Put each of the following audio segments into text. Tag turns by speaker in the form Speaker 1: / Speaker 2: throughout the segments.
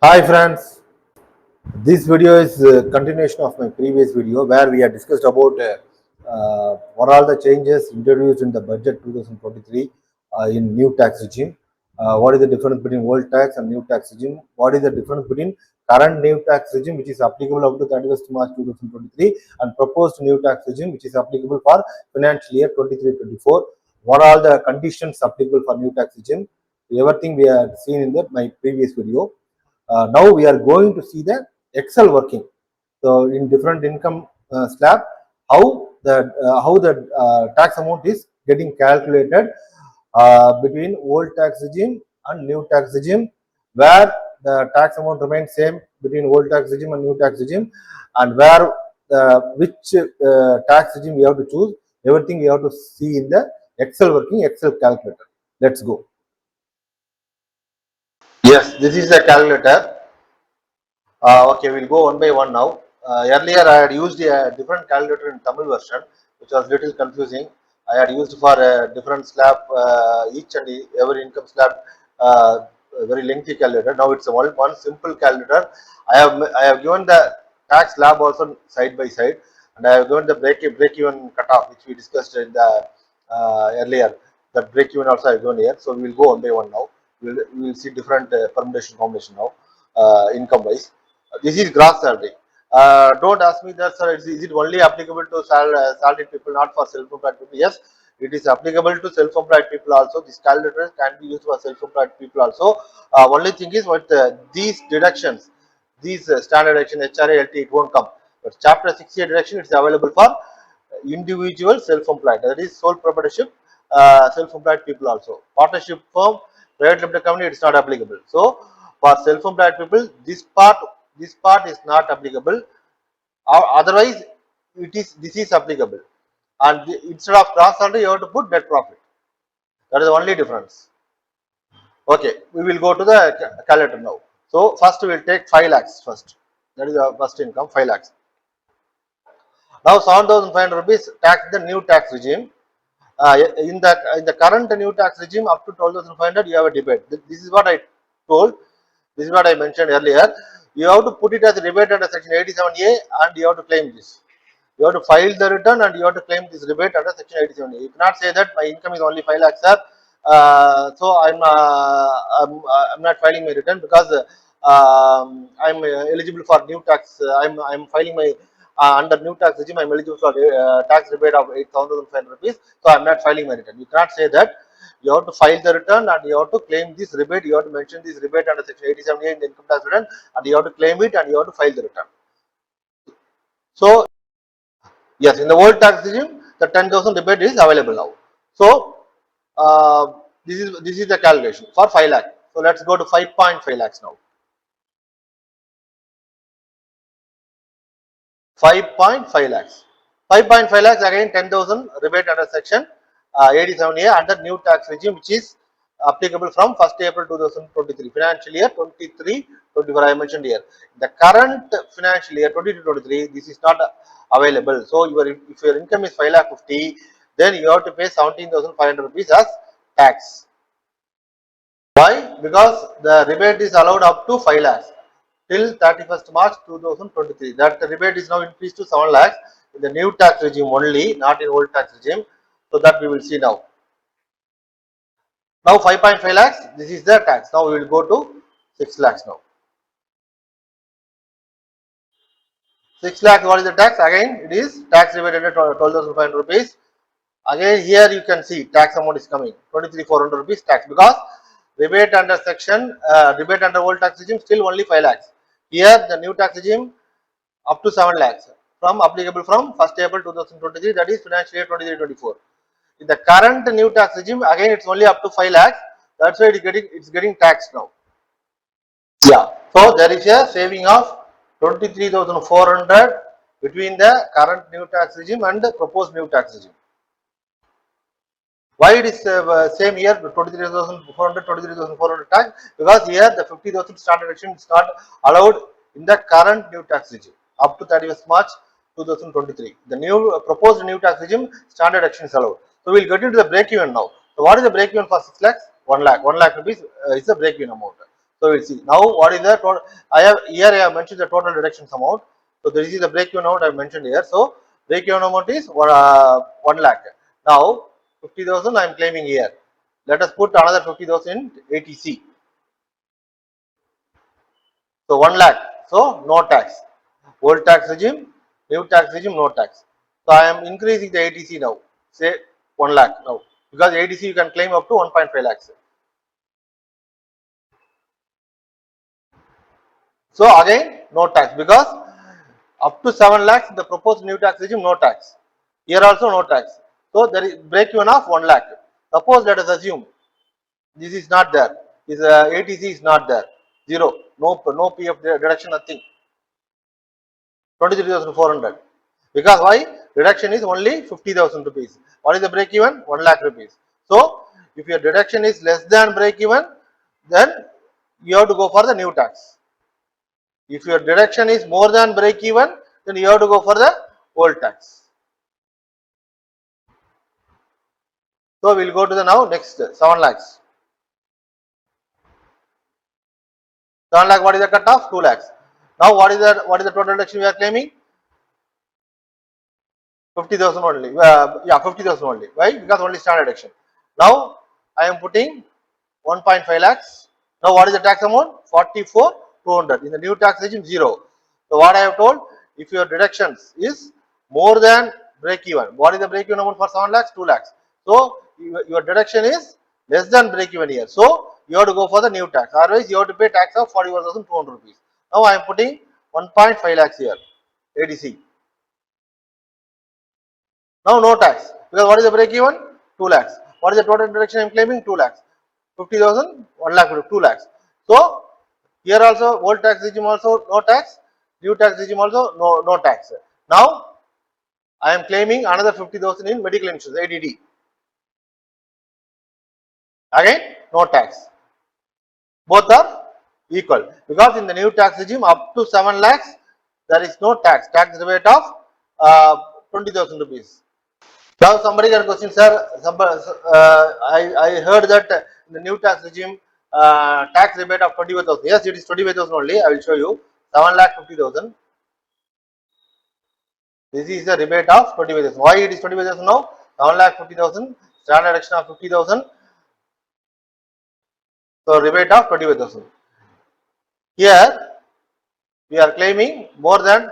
Speaker 1: Hi friends, this video is a continuation of my previous video where we had discussed about what are the changes introduced in the budget 2023 in new tax regime. What is the difference between old tax and new tax regime? What is the difference between current new tax regime which is applicable up to 31st March 2023 and proposed new tax regime which is applicable for financial year 23-24? What are the conditions applicable for new tax regime? Everything we have seen in my previous video. Now we are going to see the Excel working. So in different income slab, how the tax amount is getting calculated between old tax regime and new tax regime, where the tax amount remains same between old tax regime and new tax regime, and where which tax regime we have to choose. Everything we have to see in the Excel working, Excel calculator. Let's go. Yes, this is the calculator. Okay, we'll go one by one now. Earlier, I had used a different calculator in Tamil version, which was little confusing. I had used for a different slab, each and every income slab, a very lengthy calculator. Now it's a one simple calculator. I have given the tax slab also side by side, and I have given the break even cutoff, which we discussed in the earlier. That break even also I have given here. So we will go one by one now. We will see different permutation combination now, income wise. This is gross salary. Don't ask me that, sir. Is it only applicable to salaried people, not for self-employed people? Yes, it is applicable to self-employed people also. This calculator can be used for self-employed people also. Only thing is what these deductions, these standard deduction, HRA, LT, it won't come. But Chapter 68 deduction, it's available for individual self-employed. That is sole proprietorship, self-employed people also. Partnership firm, private limited company, it's not applicable. So for self-employed people, this part is not applicable, or otherwise this is applicable, and instead of gross salary you have to put net profit. That is the only difference. Okay, we will go to the calculator now. So first we will take 5 lakhs first. That is the first income, 5 lakhs. Now 7,500 rupees tax, the new tax regime. In the current new tax regime up to 12,500 you have a debate. This is what I told. This is what I mentioned earlier. You have to put it as a rebate under section 87A and you have to claim this. You have to file the return and you have to claim this rebate under section 87A. You cannot say that my income is only 5 lakhs, sir. So I'm not filing my return because I'm eligible for new tax. I'm filing my under new tax regime. I'm eligible for tax rebate of 8,500 rupees. So I'm not filing my return. You cannot say that. You have to file the return and you have to claim this rebate. You have to mention this rebate under section 87A in the income tax return, and you have to claim it and you have to file the return. So yes, in the old tax regime, the 10,000 rebate is available now. So this is the calculation for 5 lakh. So let's go to 5.5 lakhs now. 5.5 lakhs. 5.5 lakhs again 10,000 rebate under section 87A under new tax regime, which is applicable from 1st April 2023, financial year 23-24. I mentioned here. The current financial year 22-23, this is not available. So if your income is 5 lakh 50, then you have to pay 17,500 rupees as tax. Why? Because the rebate is allowed up to 5 lakhs till 31st March 2023. That the rebate is now increased to 7 lakhs in the new tax regime only, not in old tax regime. So that we will see now. Now 5.5 lakhs, this is the tax. Now we will go to 6 lakhs now. 6 lakhs, what is the tax? Again, it is tax rebate under 12,500 rupees. Again, here you can see tax amount is coming 23,400 rupees tax, because rebate under section rebate under old tax regime still only 5 lakhs. Here the new tax regime up to 7 lakhs from applicable from 1st April 2023, that is financial year 23-24. In the current new tax regime, again it's only up to 5 lakhs. That's why it's getting taxed now. Yeah. So there is a saving of 23,400 between the current new tax regime and the proposed new tax regime. Why it is same year 23,400, 23,400 tax? Because here the 50,000 standard deduction is not allowed in the current new tax regime up to 31st March 2023. The new proposed new tax regime standard deduction is allowed. So we'll get into the break even now. So what is the break even for 6 lakhs? 1 lakh. 1 lakh rupees is the break even amount. So we'll see. Now what is the total? I have mentioned the total deductions amount. So this is the break-even amount I mentioned here. So break-even amount is 1 lakh. Now 50,000 I am claiming here. Let us put another 50,000 in ATC. So 1 lakh. So no tax. Old tax regime, new tax regime, no tax. So I am increasing the ATC now. Say 1 lakh now. Because ATC you can claim up to 1.5 lakhs. So again no tax, because up to 7 lakhs the proposed new tax regime no tax. Here also no tax. So there is break even of 1 lakh. Suppose let us assume this is not there. This ATC is not there. Zero. No PF deduction, nothing. 23,400. Because why? Deduction is only 50,000 rupees. What is the break even? 1 lakh rupees. So if your deduction is less than break even, then you have to go for the new tax. If your deduction is more than break even, then you have to go for the old tax. So we will go to the now next 7 lakhs. 7 lakh, what is the cutoff? 2 lakhs. Now what is the total deduction we are claiming? 50,000 only. Yeah, 50,000 only. Why? Because only standard deduction. Now I am putting 1.5 lakhs. Now what is the tax amount? 44,200. In the new tax regime, 0. So what I have told, if your deductions is more than break even, what is the break even amount for 7 lakhs? 2 lakhs. So your deduction is less than break even here. So you have to go for the new tax. Otherwise you have to pay tax of 41,200 rupees. Now I am putting 1.5 lakhs here. ADC. Now no tax, because what is the break even? 2 lakhs. What is the total deduction I am claiming? 2 lakhs. 50,000, 1 lakh, 2 lakhs. So here also old tax regime also no tax, new tax regime also no tax. Now I am claiming another 50,000 in medical insurance, ADD. Again no tax. Both are equal, because in the new tax regime up to 7 lakhs there is no tax. Tax rebate of 20,000 rupees. Now somebody can question, sir. I heard that in the new tax regime, tax rebate of 25,000. Yes, it is 25,000 only. I will show you. 7,50,000. This is the rebate of 25,000. Why it is 25,000 now? 7,50,000. Standard deduction of 50,000. So rebate of 25,000. Here we are claiming more than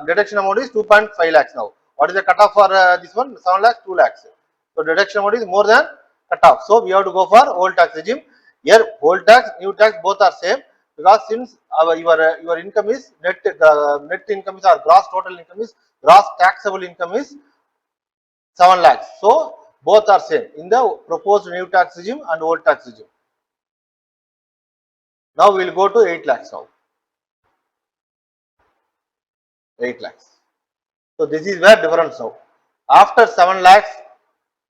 Speaker 1: deduction amount is 2.5 lakhs now. What is the cutoff for this one? 7 lakhs, 2 lakhs. So deduction amount is more than cutoff. So we have to go for old tax regime. Here old tax, new tax both are same, because since your income is net, the net income is, or gross total income is, gross taxable income is 7 lakhs. So both are same in the proposed new tax regime and old tax regime. Now we will go to 8 lakhs now. 8 lakhs. So this is where difference now. After 7 lakhs,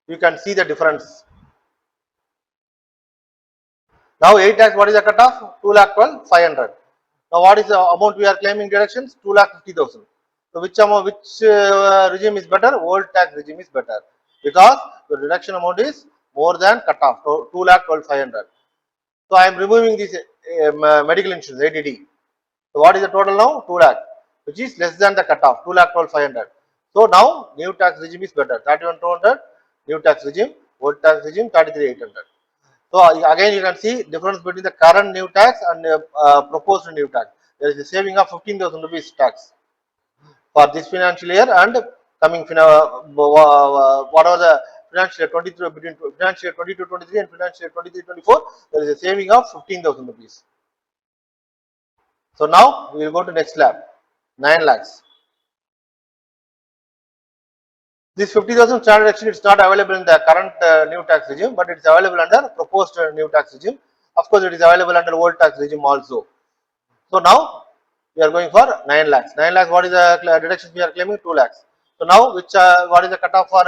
Speaker 1: you can see the difference. Now 8 lakhs, what is the cutoff? 2 lakh 12,500. Now what is the amount we are claiming deductions? 2 lakh 50,000. So which amount, which regime is better? Old tax regime is better, because the deduction amount is more than cutoff. So 2 lakh 12,500. So I am removing this medical insurance, ADD. So what is the total now? 2 lakh, which is less than the cutoff, 2 lakh 12,500. So now new tax regime is better, 31,200 new tax regime, old tax regime 33,800. So again you can see difference between the current new tax and proposed new tax. There is a saving of 15,000 rupees tax for this financial year and coming whatever the financial year 23, between financial year 22-23 and financial year 23-24, there is a saving of 15,000 rupees. So now we will go to next slab, 9 lakhs. This 50,000 standard deduction is not available in the current new tax regime, but it is available under proposed new tax regime. Of course, it is available under old tax regime also. So now we are going for 9 lakhs. 9 lakhs, what is the deduction we are claiming? 2 lakhs. So now which what is the cutoff for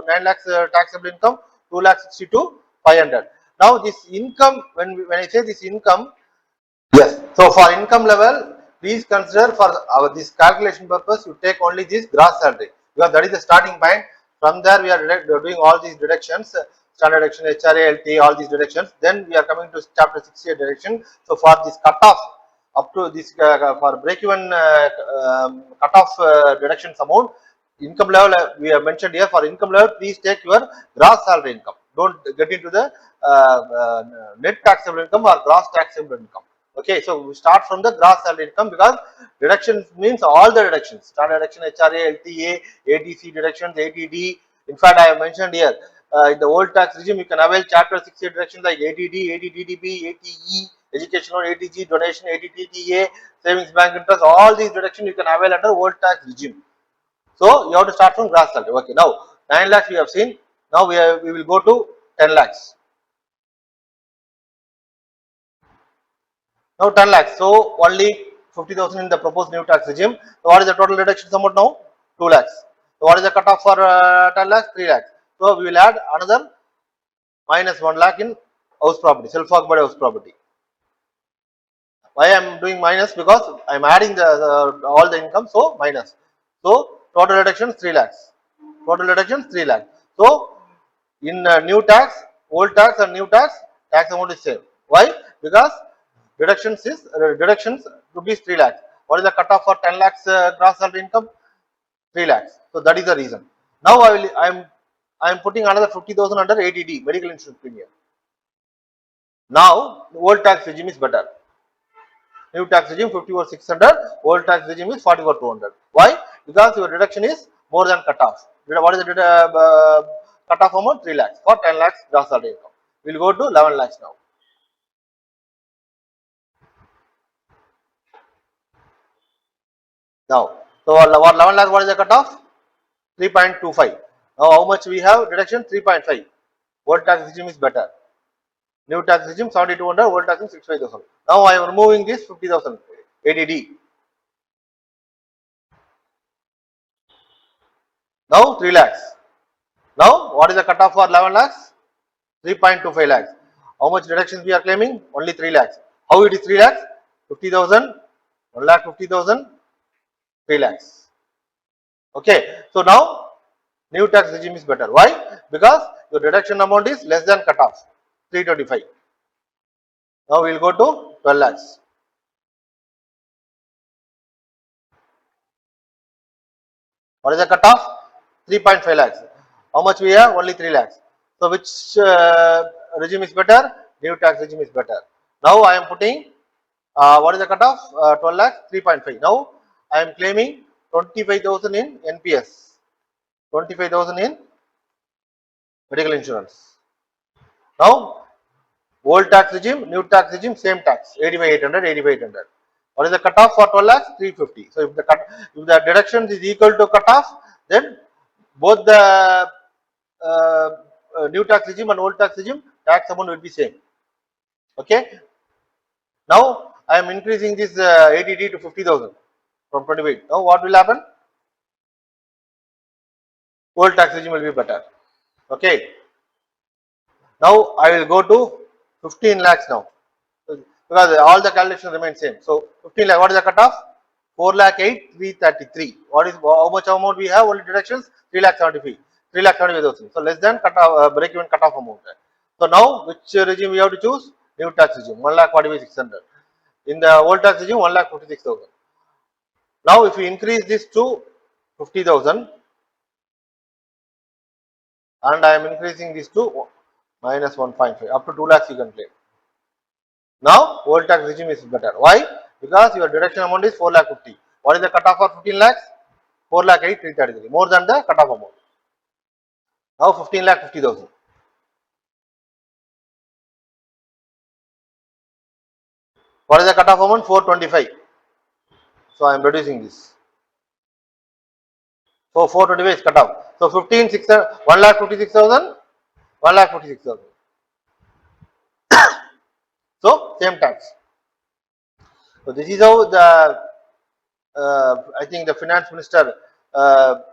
Speaker 1: 9 lakhs taxable income? 2 lakhs 62,500. Now this income, when I say this income, yes. So for income level, please consider for our this calculation purpose, you take only this gross salary, because that is the starting point. From there, we are doing all these deductions. standard deduction, HRA, LTA, all these deductions. Then we are coming to chapter 68 deduction. So for this cutoff up to this for break-even cutoff deductions amount, income level we have mentioned here. For income level, please take your gross salary income. Don't get into the net taxable income or gross taxable income. Okay, so we start from the gross salary income because deductions means all the deductions, standard deduction, HRA, LTA, ATC deductions, ATD. In fact, I have mentioned here in the old tax regime, you can avail chapter 60 deductions like ATD, ATDDB, ATE, education loan, ATG, donation, ATTTA, savings bank interest. All these deductions you can avail under old tax regime. So you have to start from gross salary. Okay, now 9 lakhs we have seen. Now we will go to 10 lakhs. Now 10 lakhs. So only 50,000 in the proposed new tax regime. So what is the total deduction amount now? 2 lakhs. So what is the cutoff for 10 lakhs? 3 lakhs. So we will add another minus 1 lakh in house property, self-occupied house property. Why I am doing minus? Because I am adding the all the income, so minus. So total deduction 3 lakhs. Total deduction 3 lakhs. So in new tax, old tax and new tax amount is same. Why? Because deductions rupees 3 lakhs. What is the cutoff for 10 lakhs gross salary income? 3 lakhs. So that is the reason. Now I am putting another 50,000 under ADD, medical insurance premium. Now the old tax regime is better. New tax regime 54,600, old tax regime is 44,200. Why? Because your deduction is more than cutoff. What is the cutoff amount? 3 lakhs for 10 lakhs gross salary income. We will go to 11 lakhs now. Now, so what 11 lakhs, what is the cutoff? 3.25. Now, how much we have? Deduction 3.5. Old tax regime is better. New tax regime 7,200, old tax regime 65,000. Now, I am removing this 50,000 ADD. Now, 3 lakhs. Now, what is the cutoff for 11 lakhs? 3.25 lakhs. How much deductions we are claiming? Only 3 lakhs. How it is 3 lakhs? 50,000, 1 lakh 50,000, 3 lakhs. Okay. So, now new tax regime is better. Why? Because your deduction amount is less than cutoff, 325. Now we will go to 12 lakhs. What is the cutoff? 3.5 lakhs. How much we have? Only 3 lakhs. So which regime is better? New tax regime is better. Now I am putting what is the cutoff? 12 lakhs, 3.5. Now I am claiming 25,000 in NPS, 25,000 in medical insurance. Now old tax regime, new tax regime, same tax, 85,800, 85,800. What is the cutoff for 12 lakhs? 350. So if the deduction is equal to cutoff, then both the new tax regime and old tax regime tax amount will be same. Okay. Now I am increasing this ADD to 50,000 from 28. Now what will happen? Old tax regime will be better. Okay. Now I will go to 15 lakhs now because all the calculations remain same. So 15 lakh. What is the cutoff? 4 lakh 8 333. What is how much amount we have? Only deductions 3 lakh 75. 3 lakh 75,000. So less than cutoff break even cutoff amount. So now which regime we have to choose? New tax regime 1 lakh 45,600. In the old tax regime 1 lakh 56,000. Now if we increase this to 50,000 and I am increasing this to minus 1.5 up to 2 lakhs you can claim. Now old tax regime is better. Why? Because your deduction amount is 4 lakh 50. What is the cutoff for 15 lakhs? 4 lakh 8 333. More than the cutoff amount. Now 15 lakh 50,000. What is the cutoff amount? 425. So I am reducing this. So 425 is cutoff. So 15 6 1 lakh 56,000, 1 lakh 56,000. So same tax. So this is how the I think the finance minister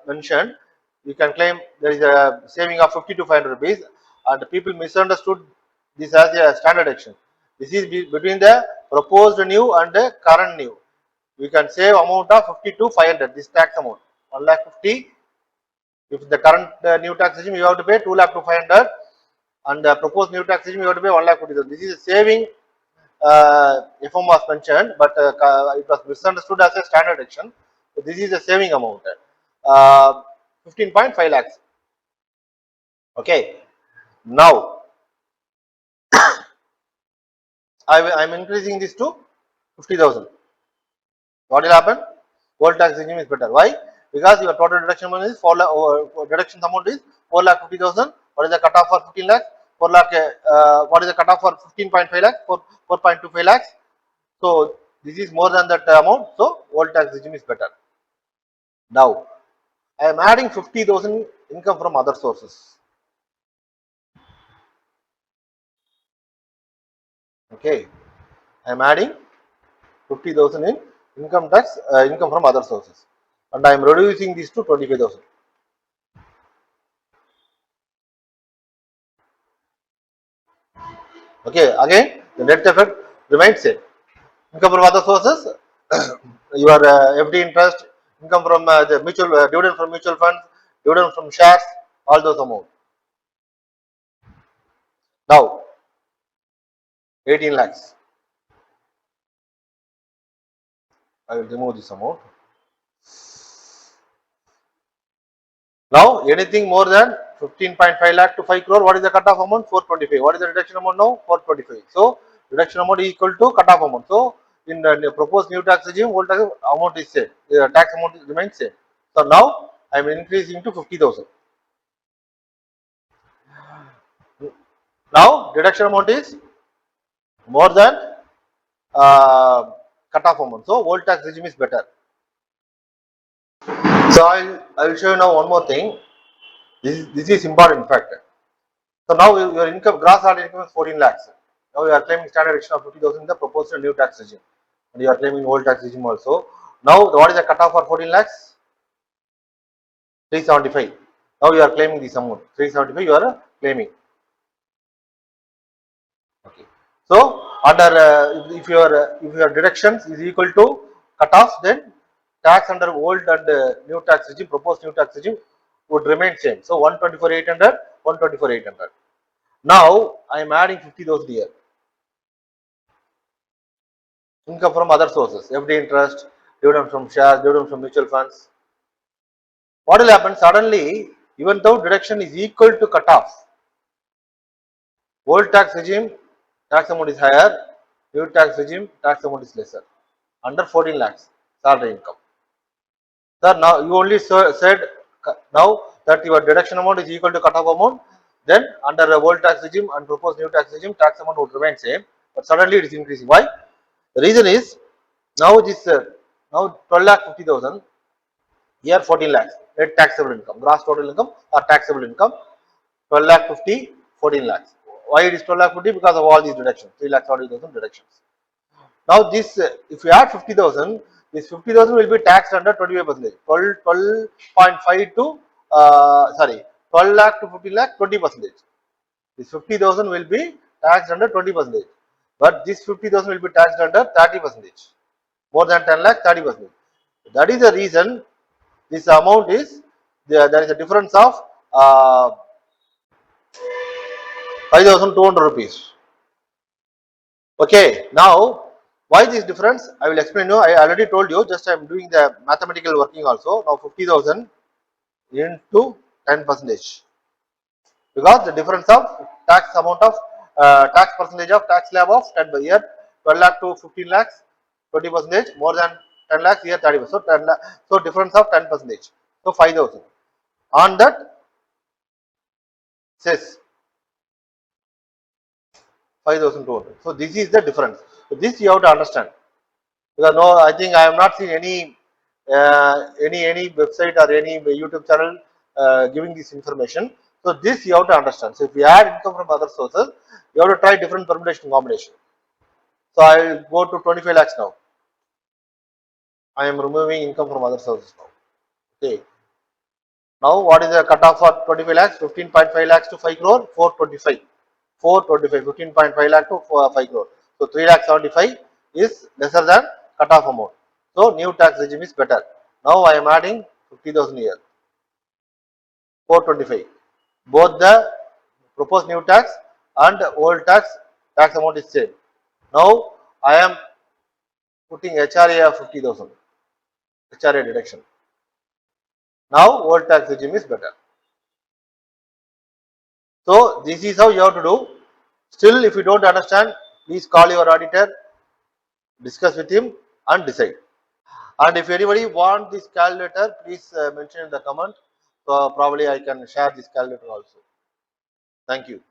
Speaker 1: mentioned. You can claim there is a saving of 50 to 500 rupees, and the people misunderstood this as a standard action. This is between the proposed new and the current new. We can save amount of 50 to 500. This tax amount 1 lakh 50. If the current new tax regime you have to pay 2 lakh to 500. and proposed new tax regime you have to pay 1,50,000. This is a saving FOM was mentioned, but it was misunderstood as a standard deduction. So this is a saving amount. 15.5 lakhs. Okay. Now I am increasing this to 50,000. What will happen? Old tax regime is better. Why? Because your total deduction amount is 4 lakh. Deduction amount is 4,50,000. What is the cutoff for 15 lakhs? 4 lakh. What is the cutoff for 15.5 lakhs? 4.25 lakhs. So this is more than that amount. So old tax regime is better. Now I am adding 50,000 income from other sources. Okay, I am adding 50,000 in income tax income from other sources, and I am reducing this to 25,000. Okay, again the net effect remains same. Income from other sources, your FD interest, income from the mutual dividend from mutual funds, dividend from shares, all those amounts. Now 18 lakhs. I will remove this amount. Now anything more than 15.5 lakh to 5 crore, what is the cutoff amount? 425. What is the reduction amount now? 425. So reduction amount is equal to cutoff amount. So in the proposed new tax regime, old tax amount is same. The tax amount remains same. So now I am increasing to 50,000. Now deduction amount is more than cutoff amount. So old tax regime is better. So I will show you now one more thing. This is important in fact. So now your income, gross annual income is 14 lakhs. Now you are claiming standard deduction of 50,000 in the proposed new tax regime, and you are claiming old tax regime also. Now what is the cutoff for 14 lakhs? 375. Now you are claiming this amount. 375 you are claiming. Okay. So under if your deductions is equal to cutoffs, then tax under old and new tax regime, proposed new tax regime would remain same. So 124,800, 124,800. Now I am adding 50,000 here. Income from other sources, FD interest, dividend from shares, dividend from mutual funds. What will happen? Suddenly, even though deduction is equal to cutoff, old tax regime tax amount is higher, new tax regime tax amount is lesser. Under 14 lakhs salary income. Sir, now you only said now that your deduction amount is equal to cutoff amount, then under the old tax regime and proposed new tax regime, tax amount would remain same, but suddenly it is increasing. Why? The reason is now this now 12,50,000, here 14 lakhs net taxable income, gross total income or taxable income 12 lakh 50, 14 lakhs. Why it is 12 lakh 50? Because of all these deductions, 3 lakh 40,000 deductions. Now this if you add 50,000, this 50,000 will be taxed under 25%. 12.5 to sorry 12 lakh to 15 lakh 20%. This 50,000 will be taxed under 20%, but this 50,000 will be taxed under 30%. More than 10 lakh 30%. That is the reason this amount is there is a difference of 5,200 rupees. Okay, now why this difference? I will explain you. I already told you, just I am doing the mathematical working also. Now 50,000 into 10%, because the difference of tax amount of tax percentage of tax slab of 10 by year 12 lakh to 15 lakhs 20%, more than 10 lakhs here 30%. So 10 lakh, so difference of 10%. So 5,000 on that says 5,200. So this is the difference. So this you have to understand. Because no, I think I have not seen any website or any YouTube channel giving this information. So this you have to understand. So if you add income from other sources, you have to try different permutation combination. So I will go to 25 lakhs now. I am removing income from other sources now. Okay. Now what is the cutoff for 25 lakhs? 15.5 lakhs to 5 crore, 425. 425, 15.5 lakh to 5 crore. So 3 lakh 75 is lesser than cutoff amount. So new tax regime is better. Now I am adding 50,000 here. 425. Both the Propose new tax and old tax amount is same. Now I am putting HRA of 50,000, HRA deduction. Now old tax regime is better. So this is how you have to do. Still, if you don't understand, please call your auditor, discuss with him and decide. And if anybody want this calculator, please mention in the comment. So probably I can share this calculator also. Thank you.